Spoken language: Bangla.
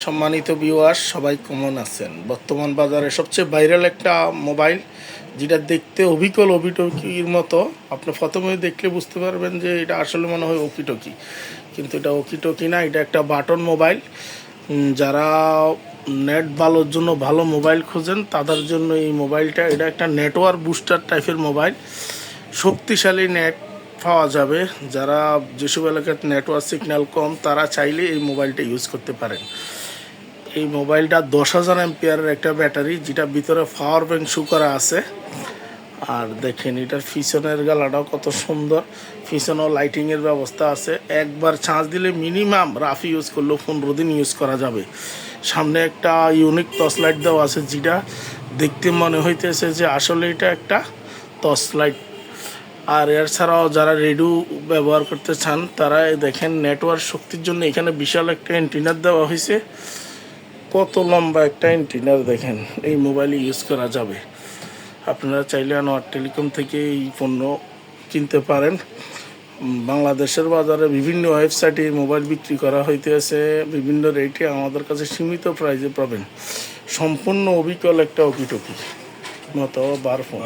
সম্মানিত ভিউয়ার্স, সবাই কেমন আছেন? বর্তমান বাজারে সবচেয়ে ভাইরাল একটা মোবাইল, যেটা দেখতে অবিকল ওকিটকির মতো। আপনি প্রথমে দেখলে বুঝতে পারবেন যে এটা আসলে মনে হয় ওকিটকি, কিন্তু এটা ওকিটকি না, এটা একটা বাটন মোবাইল। যারা নেট ভালোর জন্য ভালো মোবাইল খোঁজেন তাদের জন্য এই মোবাইলটা, এটা একটা নেটওয়ার্ক বুস্টার টাইপের মোবাইল। শক্তিশালী নেট পাওয়া যাবে। যারা যেসব এলাকার নেটওয়ার্ক সিগন্যাল কম, তারা চাইলে এই মোবাইলটা ইউজ করতে পারেন। এই মোবাইলটা 10,000 এমপিয়ারের একটা ব্যাটারি, যেটা ভিতরে পাওয়ার ব্যাংক শু করা আছে। আর দেখেন এটার পিছনের গালাটাও কত সুন্দর, পিছনেও লাইটিংয়ের ব্যবস্থা আছে। একবার চার্জ দিলে মিনিমাম রাফ ইউজ করলেও 15 দিন ইউজ করা যাবে। সামনে একটা ইউনিক টর্চ লাইট দেওয়া আছে, যেটা দেখতে মনে হইতেছে যে আসলে এটা একটা টর্চ লাইট। আর এর ছাড়াও যারা রেডিও ব্যবহার করতে চান, তারা দেখেন নেটওয়ার্ক শক্তির জন্য এখানে বিশাল একটা অ্যান্টেনা দেওয়া হয়েছে। কত লম্বা একটা অ্যান্টেনার দেখেন, এই মোবাইলে ইউজ করা যাবে। আপনারা চাইলে আনোয়ার টেলিকম থেকে এই পণ্য কিনতে পারেন। বাংলাদেশের বাজারে বিভিন্ন ওয়েবসাইটে মোবাইল বিক্রি করা হইতেছে বিভিন্ন রেটে, আমাদের কাছে সীমিত প্রাইসে পাবেন। সম্পূর্ণ অবিকল একটা ওকিটকি মতো বার ফোন।